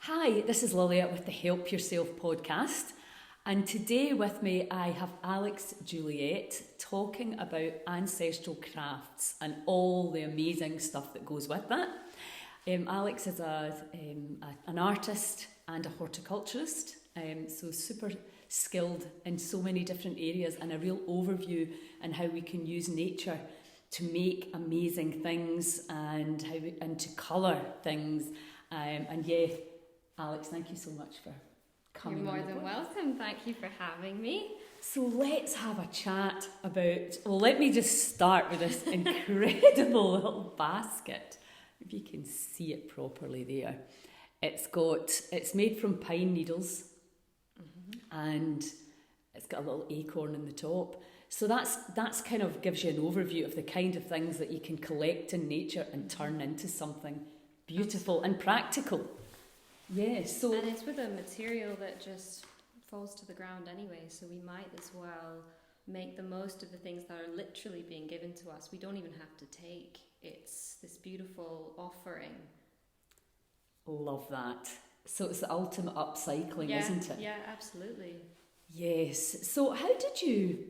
Hi, this is Juliette with the Help Yourself podcast, and today with me I have Juliette talking about ancestral crafts and all the amazing stuff that goes with that. Alex is an artist and a horticulturist, so super skilled in so many different areas, and a real overview on how we can use nature to make amazing things and to colour things. Alex, thank you so much for coming. You're more than welcome. Thank you for having me. So let's have a chat about, let me just start with this incredible little basket. If you can see it properly there. It's made from pine needles, and it's got a little acorn in the top. So that's kind of gives you an overview of the kind of things that you can collect in nature and turn into something beautiful and practical. Yes, so and it's with a material that just falls to the ground anyway, so we might as well make the most of the things that are literally being given to us. We don't even have to take. It's this beautiful offering. Love that. So it's the ultimate upcycling, isn't it? Yeah, absolutely. Yes. So how did you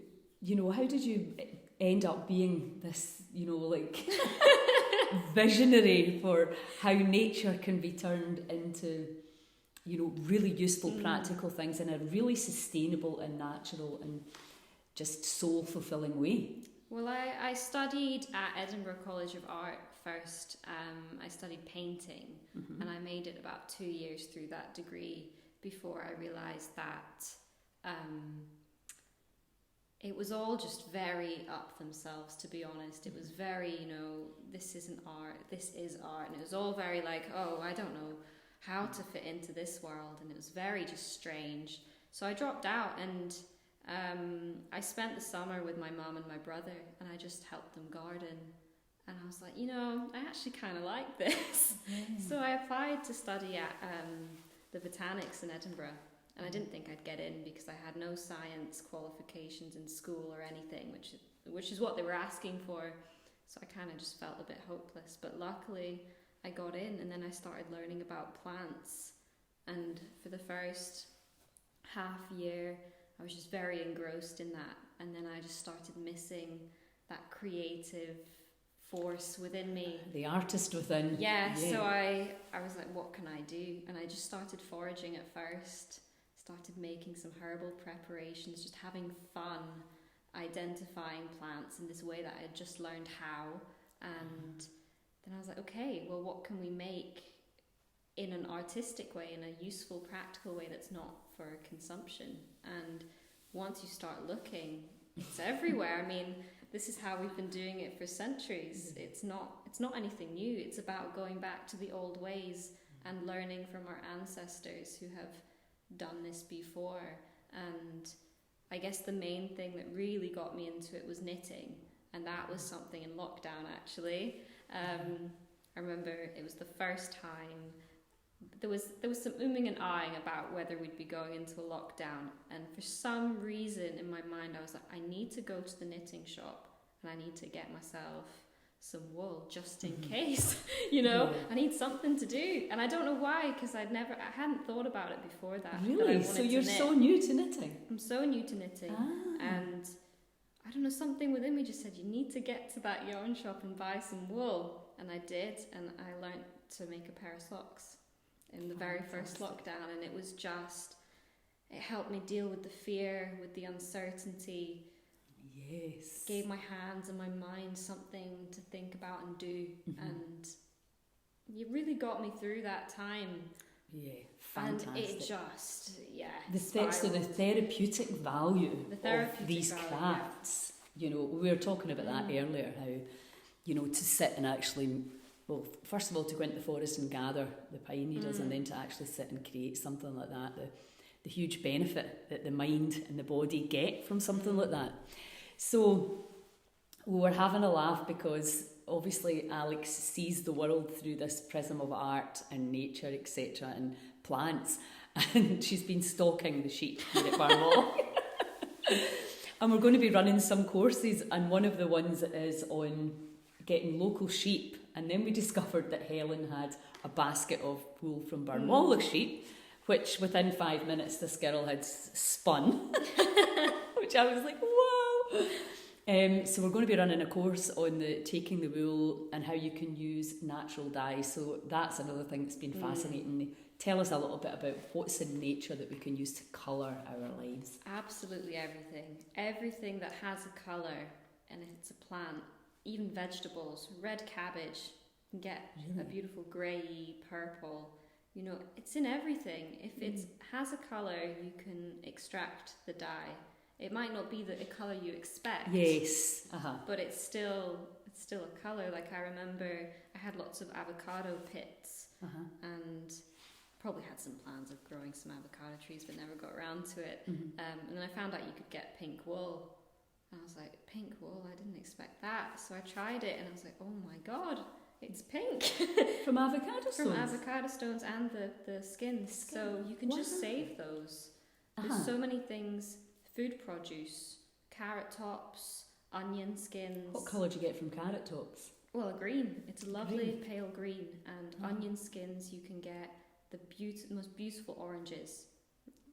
end up being this, visionary for how nature can be turned into, really useful, practical things in a really sustainable and natural and just soul-fulfilling way? Well, I studied at Edinburgh College of Art first. I studied painting, and I made it about 2 years through that degree before I realised that it was all just very up themselves, to be honest. It was very, this isn't art, this is art. And it was all very like, oh, I don't know how to fit into this world. And it was very just strange. So I dropped out, and I spent the summer with my mum and my brother, and I just helped them garden. And I was like, I actually kind of like this. So I applied to study at the Botanics in Edinburgh. And I didn't think I'd get in because I had no science qualifications in school or anything, which is what they were asking for. So I kind of just felt a bit hopeless. But luckily I got in, and then I started learning about plants. And for the first half year, I was just very engrossed in that. And then I just started missing that creative force within me. The artist within. Yeah. So I was like, what can I do? And I just started foraging at first. Started making some herbal preparations, just having fun, identifying plants in this way that I had just learned how. And then I was like, okay, well, what can we make in an artistic way, in a useful, practical way that's not for consumption? And once you start looking, it's everywhere. I mean, this is how we've been doing it for centuries. It's not anything new. It's about going back to the old ways and learning from our ancestors who have done this before. And I guess the main thing that really got me into it was knitting, and that was something in lockdown actually. I remember it was the first time there was some umming and ahhing about whether we'd be going into a lockdown, and for some reason in my mind I was like, I need to go to the knitting shop and I need to get myself some wool just in case, I need something to do. And I don't know why, because I hadn't thought about it before that. Really? So you're so new to knitting? I'm so new to knitting. And I don't know, something within me just said, you need to get to that yarn shop and buy some wool. And I did, and I learnt to make a pair of socks in the very first lockdown. And it was just, it helped me deal with the fear, with the uncertainty. Yes. Gave my hands and my mind something to think about and do. And it really got me through that time. Yeah, fantastic. And it just, so the therapeutic value of these crafts, we were talking about that earlier, how, to sit and actually, well, first of all, to go into the forest and gather the pine needles, and then to actually sit and create something like that, the huge benefit that the mind and the body get from something like that. So we were having a laugh because obviously Alex sees the world through this prism of art and nature, etc., and plants, and she's been stalking the sheep here at Barnwall. And we're going to be running some courses, and one of the ones is on getting local sheep And then we discovered that Helen had a basket of wool from Barnwalla sheep, which within 5 minutes this girl had spun, which I was like, whoa! So we're going to be running a course on taking the wool and how you can use natural dyes. So that's another thing that's been fascinating. Tell us a little bit about what's in nature that we can use to colour our lives. Absolutely everything. Everything that has a colour, and if it's a plant, even vegetables, red cabbage, you can get a beautiful grey, purple. You know, it's in everything. If it has a colour, you can extract the dye. It might not be the colour you expect. Yes. But it's still a colour. Like I remember I had lots of avocado pits and probably had some plans of growing some avocado trees but never got around to it. And then I found out you could get pink wool. And I was like, pink wool? I didn't expect that. So I tried it and I was like, oh my God, it's pink. From avocado stones? From avocado stones and the skins. So you can just save those. There's so many things. Food produce, carrot tops, onion skins. What colour do you get from carrot tops? Well, a green. It's a lovely pale green. And onion skins, you can get the most beautiful oranges.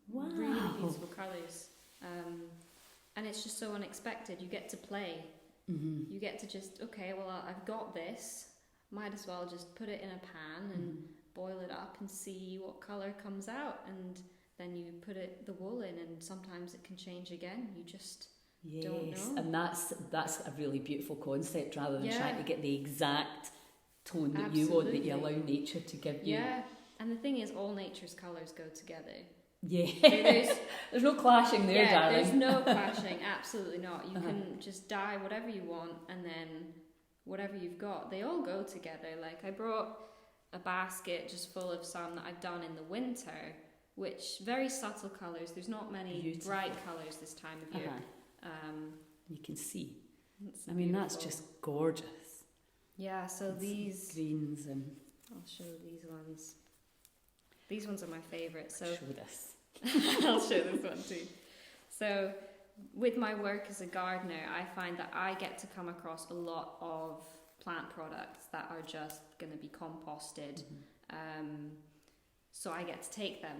Wow. Really beautiful colours. And it's just so unexpected. You get to play. You get to just, okay, well, I've got this. Might as well just put it in a pan and boil it up and see what colour comes out. And then you put the wool in, and sometimes it can change again. You just don't know. And that's a really beautiful concept, rather than trying to get the exact tone that you want, that you allow nature to give you. Yeah, and the thing is, all nature's colours go together. Yeah, there's no clashing there, darling. There's no clashing, absolutely not. You can just dye whatever you want, and then whatever you've got, they all go together. Like I brought a basket just full of some that I've done in the winter, which very subtle colours. There's not many bright colours this time of year. You can see. I mean, that's just gorgeous. Yeah, so these greens and I'll show these ones. These ones are my favourite. So show this. I'll show this one too. So with my work as a gardener, I find that I get to come across a lot of plant products that are just going to be composted. So I get to take them.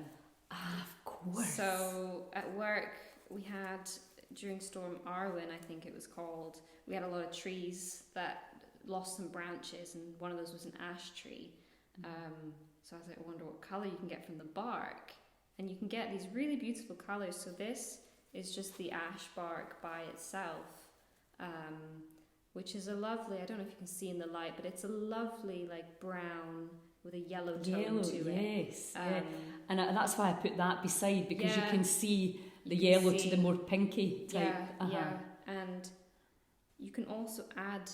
Of course. So at work, we had, during Storm Arwen, I think it was called, we had a lot of trees that lost some branches, and one of those was an ash tree. So I was like, I wonder what colour you can get from the bark. And you can get these really beautiful colours. So this is just the ash bark by itself, which is a lovely, I don't know if you can see in the light, but it's a lovely like brown with a yellow tone to it. Yes, and that's why I put that beside, because you can see the yellow to the more pinky type. And you can also add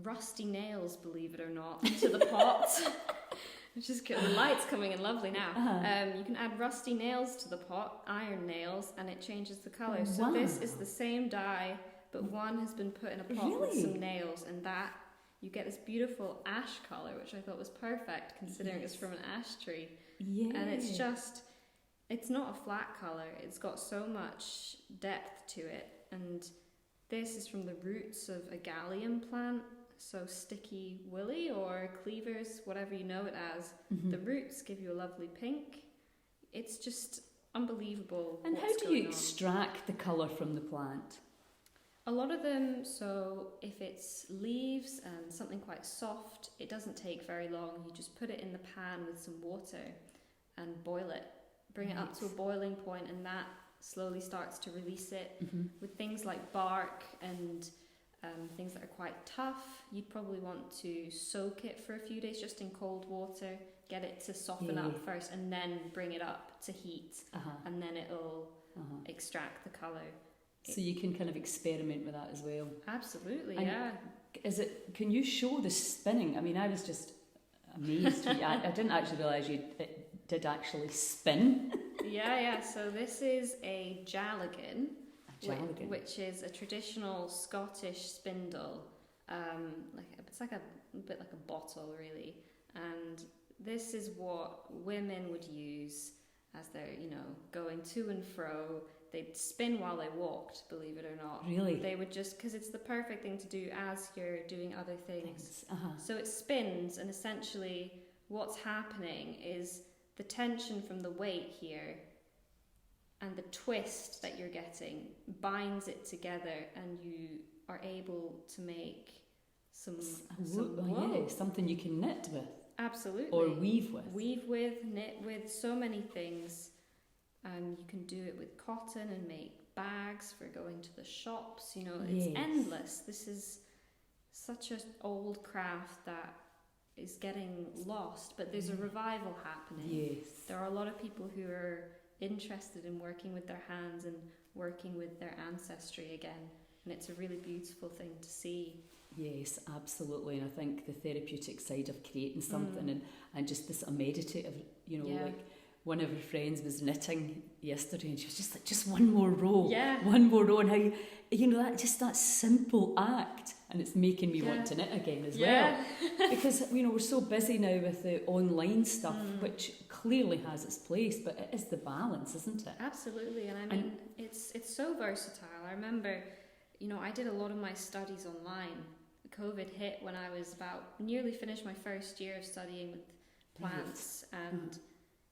rusty nails, believe it or not, to the pot. Which is good. The light's coming in lovely now. You can add rusty nails to the pot, iron nails, and it changes the colour. So this is the same dye, but one has been put in a pot with some nails, and that you get this beautiful ash colour, which I thought was perfect considering it's from an ash tree. And it's not a flat colour. It's got so much depth to it. And this is from the roots of a gallium plant. So sticky willy or cleavers, whatever you know it as. The roots give you a lovely pink. It's just unbelievable. And how do you extract the colour from the plant? A lot of them, so if it's leaves and something quite soft, it doesn't take very long. You just put it in the pan with some water and boil it. Bring it up to a boiling point, and that slowly starts to release it. With things like bark and things that are quite tough, you'd probably want to soak it for a few days just in cold water, get it to soften up first, and then bring it up to heat, and then it'll extract the colour. So you can kind of experiment with that as well. Absolutely, and can you show the spinning? I mean, I was just amazed. I didn't actually realise it did actually spin. So this is a Jalligan. Which is a traditional Scottish spindle. It's like a bit like a bottle, really. And this is what women would use as they're, going to and fro, they'd spin while they walked, believe it or not. Really? They would just, because it's the perfect thing to do as you're doing other things. So it spins, and essentially what's happening is the tension from the weight here and the twist that you're getting binds it together, and you are able to make some wool. Yeah, something you can knit with. Absolutely. Or weave with. Weave with, knit with, so many things. You can do it with cotton and make bags for going to the shops. You know, it's endless. This is such an old craft that is getting lost, but there's a revival happening. Yes. There are a lot of people who are interested in working with their hands and working with their ancestry again, and it's a really beautiful thing to see. Yes, absolutely. And I think the therapeutic side of creating something and just this meditative, you know, like one of her friends was knitting yesterday, and she was just like, just one more row, one more row, and how you know, that simple act, and it's making me want to knit again as well, because you know, we're so busy now with the online stuff, which clearly has its place, but it is the balance, isn't it? Absolutely. And I mean, it's so versatile. I remember, you know, I did a lot of my studies online. COVID hit when I was about nearly finished my first year of studying with plants, and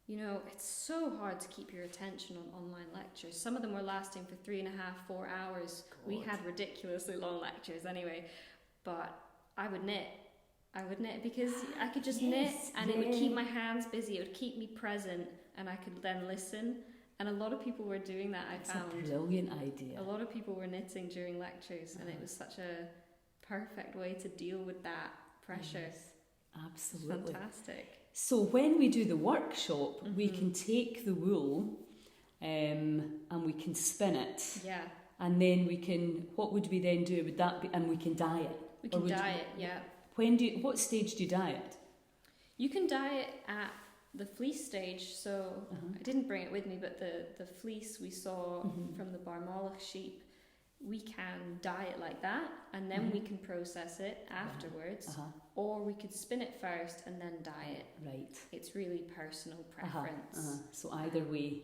you know, it's so hard to keep your attention on online lectures. Some of them were lasting for 3.5, 4 hours. God. We had ridiculously long lectures anyway, but I would knit because I could just knit, and it would keep my hands busy, it would keep me present, and I could then listen. And a lot of people were doing that. I found a brilliant idea. A lot of people were knitting during lectures, and it was such a perfect way to deal with that pressure. Yes, absolutely. Fantastic. So when we do the workshop, we can take the wool and we can spin it. Yeah. And then we can, what would we then do? Would that be, and we can dye it? We can dye it, yeah. What stage do you dye it? You can dye it at the fleece stage. So I didn't bring it with me, but the fleece we saw from the Barmolach sheep, we can dye it like that, and then we can process it afterwards, or we could spin it first and then dye it. Right. It's really personal preference. So either way,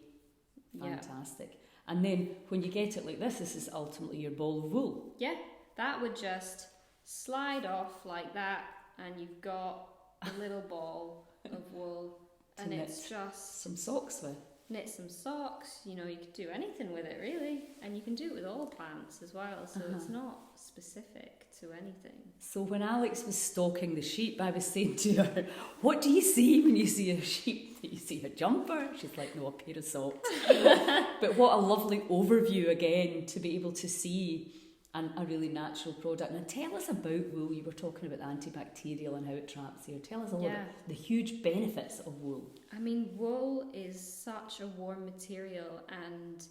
fantastic. And then when you get it like this is ultimately your ball of wool. Yeah, that would just slide off like that, and you've got a little ball of wool, and it's just some socks with. Knit some socks, you know, you could do anything with it really, and you can do it with all plants as well, so it's not specific to anything. So when Alex was stalking the sheep, I was saying to her, what do you see when you see a sheep? Do you see a jumper? She's like, no, a pair of socks. But what a lovely overview again to be able to see a really natural product. Now tell us about wool. You were talking about the antibacterial and how it traps here. Tell us a little bit the huge benefits of wool. I mean, wool is such a warm material, and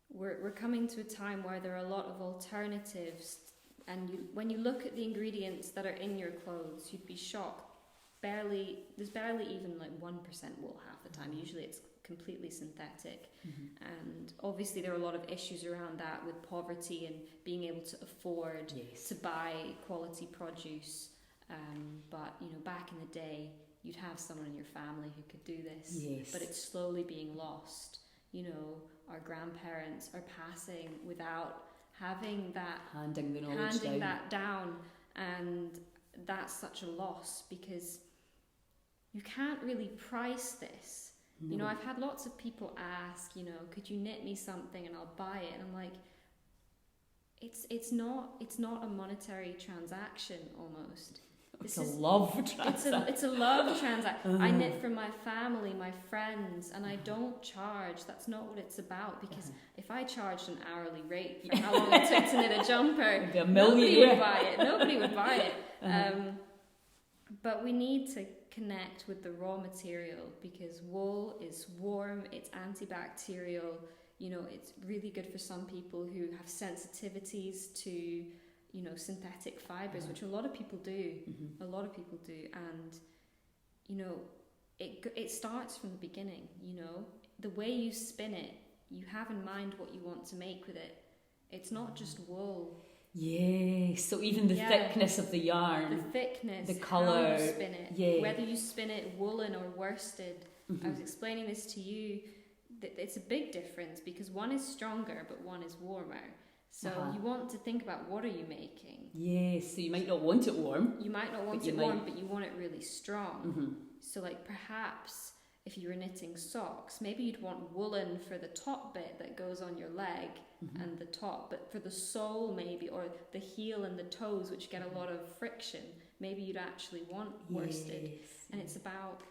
we're coming to a time where there are a lot of alternatives, and when you look at the ingredients that are in your clothes, you'd be shocked. There's barely even like 1% wool half the time. Usually it's completely synthetic, and obviously there are a lot of issues around that with poverty and being able to afford to buy quality produce, but you know, back in the day you'd have someone in your family who could do this, but it's slowly being lost. You know, our grandparents are passing without having that, handing the knowledge down, and that's such a loss, because you can't really price this. No. You know, I've had lots of people ask, you know, could you knit me something and I'll buy it, and I'm like, it's not a monetary transaction almost. It's a love transaction. It's a love transaction. I knit for my family, my friends, and I don't charge. That's not what it's about, because if I charged an hourly rate for how long it took to knit a jumper, nobody would buy it. Nobody would buy it. But we need to connect with the raw material, because wool is warm, it's antibacterial, you know, it's really good for some people who have sensitivities to, you know, synthetic fibres, which a lot of people do. A lot of people do, and you know, it starts from the beginning. You know, the way you spin it, you have in mind what you want to make with it. It's not just wool. Yes, so even the thickness of the yarn, the thickness, the colour, how you spin it, whether you spin it woolen or worsted. I was explaining this to you. it's a big difference because one is stronger but one is warmer. So you want to think about, what are you making? Yes, so you might not want it warm. You might not want it warm, but you want it really strong. So like perhaps if you were knitting socks, maybe you'd want woolen for the top bit that goes on your leg and the top, but for the sole maybe, or the heel and the toes, which get a lot of friction, maybe you'd actually want worsted. And it's about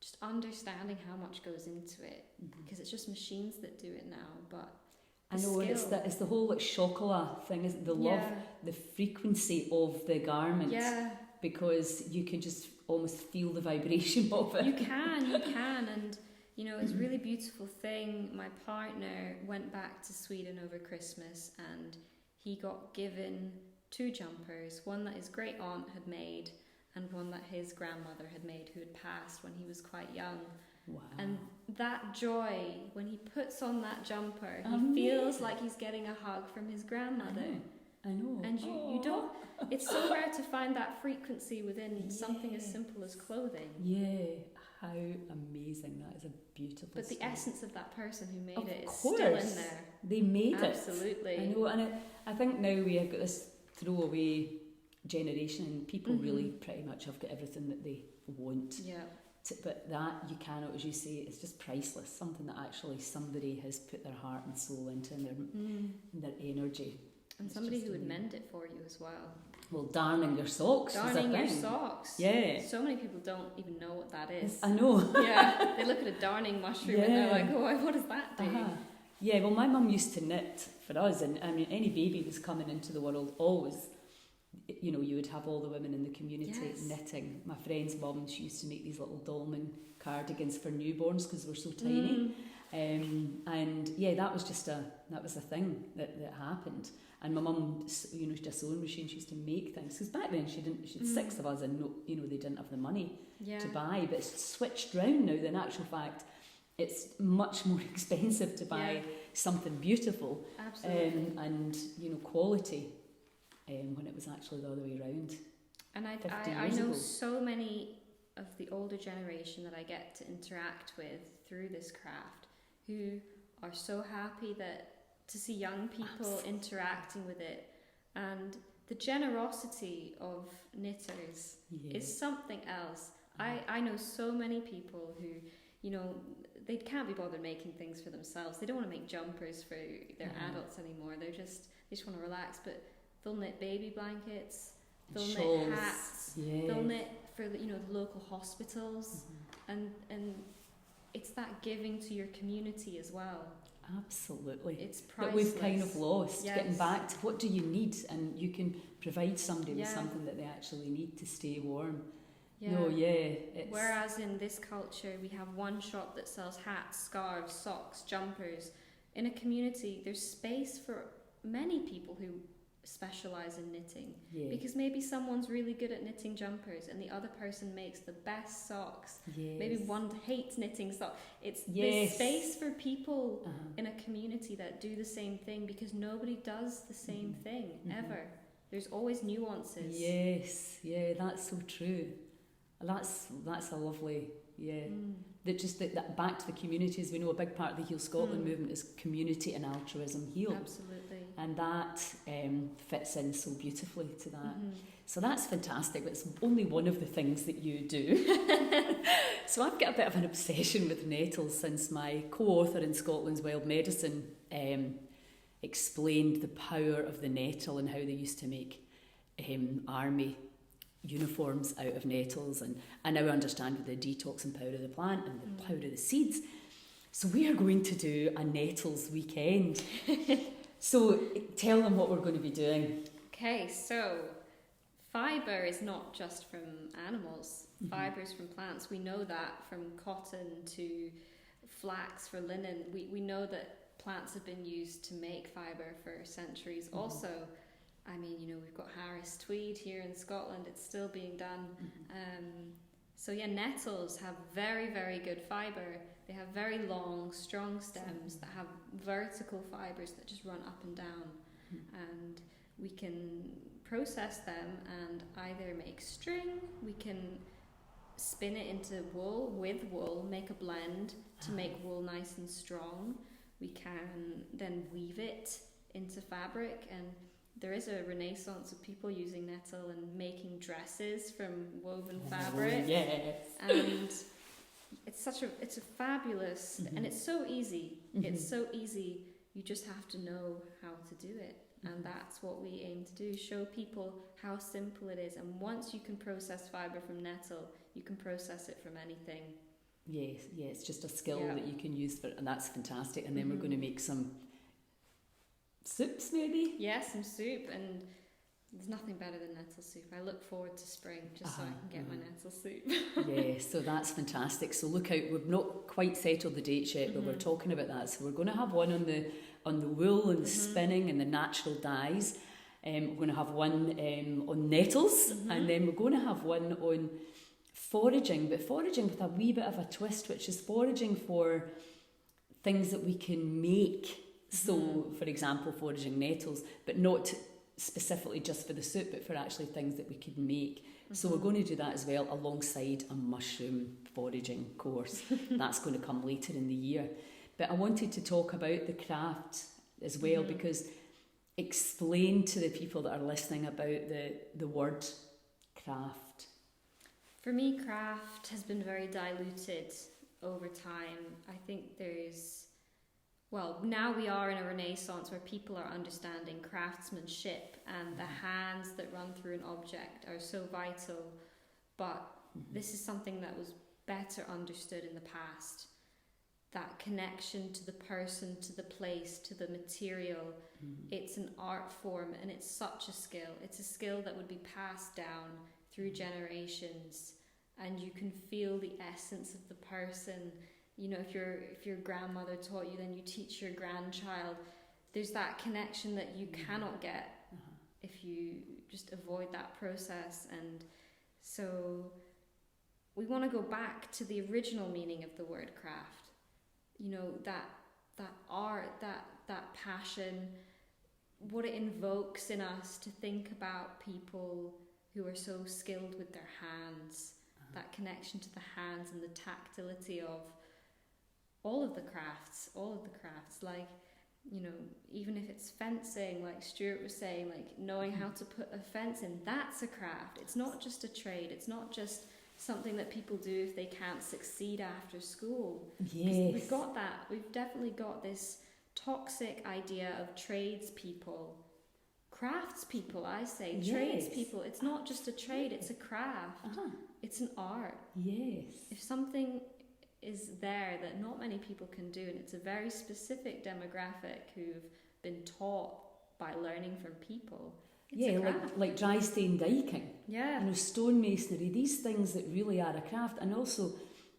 just understanding how much goes into it, because it's just machines that do it now, but I know, and it's the whole like chocolat thing, isn't it? The love, the frequency of the garment. Yeah. Because you can just almost feel the vibration of it. You can, and you know, it's a really beautiful thing. My partner went back to Sweden over Christmas and he got given 2 jumpers, one that his great aunt had made and one that his grandmother had made, who had passed when he was quite young. Wow. And that joy, when he puts on that jumper, he feels like he's getting a hug from his grandmother. I know. And you don't, it's so rare to find that frequency within something as simple as clothing. Yeah, how amazing. That is a beautiful But the story. essence of that person who made it is course. still in there. They made Absolutely. it. I know, and I think now we have got this throwaway generation and people really pretty much have got everything that they want. Yeah. But that, you cannot, as you say, it's just priceless. Something that actually somebody has put their heart and soul into and their energy. And somebody who would mend it for you as well. Well, darning your socks. Darning your socks. Yeah. So many people don't even know what that is. I know. Yeah. They look at a darning mushroom and they're like, oh, what does that do? Yeah, well, my mum used to knit for us, and I mean, any baby was coming into the world, always, you know, you would have all the women in the community knitting. My friend's mum, she used to make these little dolman cardigans for newborns because we're so tiny. And yeah, that was a thing that happened. And my mum, you know, she had a sewing machine. She used to make things because back then she had 6 of us, and no, you know, they didn't have the money to buy. But it's switched round now. In actual fact, it's much more expensive to buy something beautiful, and you know, quality, when it was actually the other way around. And I know so many of the older generation that I get to interact with through this craft who are so happy to see young people interacting with it, and the generosity of knitters is something else. I know so many people who, you know, they can't be bothered making things for themselves. They don't want to make jumpers for their adults anymore. They just want to relax, but they'll knit baby blankets, they'll knit hats, they'll knit for the local hospitals, and it's that giving to your community as well. Absolutely. It's priceless. That we've kind of lost. Getting back to what do you need, and you can provide somebody with something that they actually need to stay warm. Whereas in this culture, we have one shop that sells hats, scarves, socks, jumpers. In a community, there's space for many people who specialise in knitting, because maybe someone's really good at knitting jumpers and the other person makes the best socks. Maybe one hates knitting socks. There's space for people in a community that do the same thing, because nobody does the same thing ever. There's always nuances. That's so true. That's a lovely that back to the community. As we know, a big part of the Heal Scotland movement is community and altruism heal. Absolutely. And that fits in so beautifully to that. So that's fantastic. But it's only one of the things that you do. So I've got a bit of an obsession with nettles since my co-author in Scotland's Wild Medicine explained the power of the nettle and how they used to make army uniforms out of nettles, and I now understand the detoxing power of the plant and the power of the seeds. So we are going to do a nettles weekend. So tell them what we're going to be doing. Okay, so fibre is not just from animals. Fibre is from plants. We know that, from cotton to flax for linen. We know that plants have been used to make fibre for centuries. Also, I mean, we've got Harris tweed here in Scotland. It's still being done. So nettles have very, very good fibre. They have very long, strong stems that have vertical fibres that just run up and down. And we can process them and either make string, we can spin it into wool, with wool, make a blend to make wool nice and strong. We can then weave it into fabric, and there is a renaissance of people using nettle and making dresses from woven fabric. Yes. And it's a fabulous, and it's so easy. It's so easy. You just have to know how to do it. And that's what we aim to do, show people how simple it is. And once you can process fibre from nettle, you can process it from anything. Yes, yeah, it's just a skill that you can use for it, and that's fantastic. And then we're going to make some soups, maybe? Yeah, some soup, and there's nothing better than nettle soup. I look forward to spring just so I can get my nettle soup. Yeah, so that's fantastic. So look out, we've not quite settled the dates yet, but we're talking about that. So we're going to have one on the wool and the spinning and the natural dyes. We're going to have one on nettles, and then we're going to have one on foraging, but foraging with a wee bit of a twist, which is foraging for things that we can make. So, for example, foraging nettles, but not specifically just for the soup, but for actually things that we could make. So we're going to do that as well alongside a mushroom foraging course. That's going to come later in the year. But I wanted to talk about the craft as well, because explain to the people that are listening about the word craft. For me, craft has been very diluted over time. I think now we are in a renaissance where people are understanding craftsmanship, and the hands that run through an object are so vital. But this is something that was better understood in the past. That connection to the person, to the place, to the material. It's an art form, and it's such a skill. It's a skill that would be passed down through generations, and you can feel the essence of the person. You know, if your grandmother taught you, then you teach your grandchild. There's that connection that you cannot get if you just avoid that process. And so we want to go back to the original meaning of the word craft. You know, that art, that passion, what it invokes in us to think about people who are so skilled with their hands, that connection to the hands and the tactility of all of the crafts, like, you know, even if it's fencing, like Stuart was saying, like knowing how to put a fence in, that's a craft. It's not just a trade. It's not just something that people do if they can't succeed after school. Yes. We've got that. We've definitely got this toxic idea of tradespeople. Craftspeople, I say. Yes. Tradespeople. It's not just a trade, it's a craft. It's an art. Yes. If something is there that not many people can do, and it's a very specific demographic who've been taught by learning from people. Like dry stain diking. Yeah. You know, stonemasonry, these things that really are a craft, and also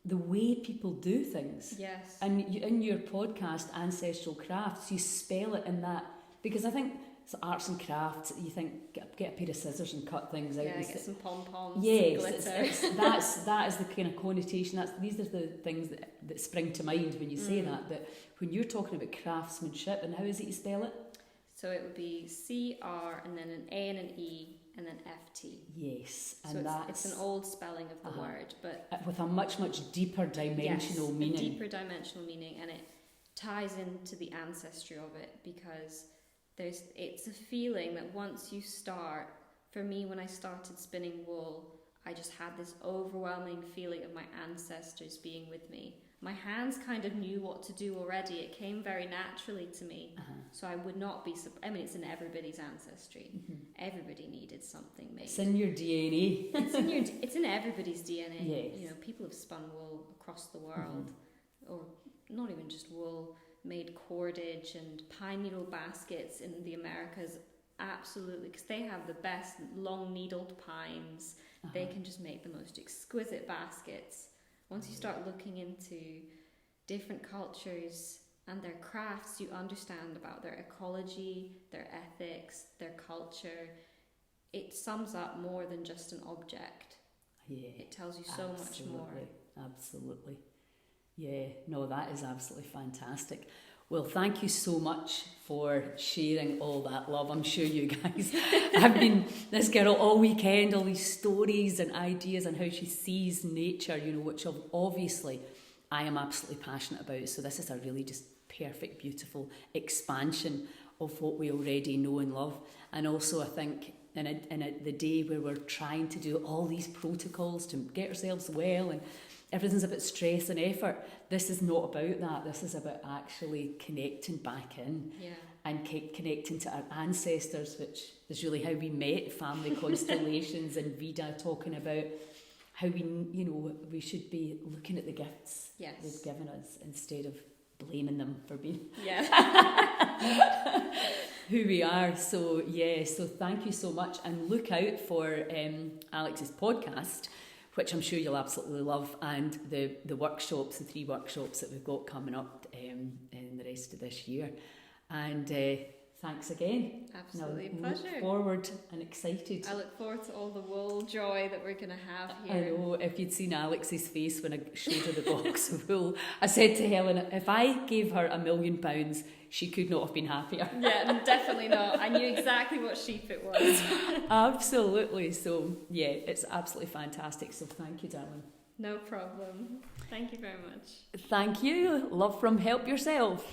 the way people do things. Yes. And in your podcast, Ancestral Crafts, you spell it in that, because I think it's arts and crafts, you think, get a pair of scissors and cut things out. Yeah, get some pom-poms, yes, some glitter. that is the kind of connotation. These are the things that spring to mind when you say that when you're talking about craftsmanship. And how is it you spell it? So it would be CR and then an A and an E and then FT. Yes, and so it's an old spelling of the word, but with a much deeper dimensional meaning. A deeper dimensional meaning, and it ties into the ancestry of it, because it's a feeling that once you start, for me when I started spinning wool, I just had this overwhelming feeling of my ancestors being with me. My hands kind of knew what to do already. It came very naturally to me. So I would not be I mean, it's in everybody's ancestry. Everybody needed something made. It's in your DNA. It's in everybody's DNA. Yes. You know, people have spun wool across the world, or not even just wool, made cordage and pine needle baskets in the Americas, absolutely, because they have the best long needled pines. They can just make the most exquisite baskets. Once you start looking into different cultures and their crafts, you understand about their ecology, their ethics, their culture. It sums up more than just an object. Yeah, it tells you so much more. Absolutely. Yeah, no, that is absolutely fantastic. Well, thank you so much for sharing all that love. I'm sure you guys have been this girl all weekend, all these stories and ideas and how she sees nature, you know, which obviously I am absolutely passionate about. So this is a really just perfect, beautiful expansion of what we already know and love. And also I think in the day where we're trying to do all these protocols to get ourselves well and everything's about stress and effort, this is not about that. This is about actually connecting back in and connecting to our ancestors, which is really how we met, family constellations and Vida talking about how we should be looking at the gifts they've given us instead of blaming them for being who we are. So thank you so much, and look out for Alex's podcast, which I'm sure you'll absolutely love, and the workshops, the 3 workshops that we've got coming up in the rest of this year. And thanks again. Absolutely, now, pleasure. Look forward and excited. I look forward to all the wool joy that we're going to have here. I know, if you'd seen Alex's face when I showed her the box of wool, I said to Helen, if I gave her £1 million, she could not have been happier. Yeah, definitely not. I knew exactly what sheep it was. Absolutely. So, yeah, it's absolutely fantastic. So thank you, darling. No problem. Thank you very much. Thank you. Love from Help Yourself.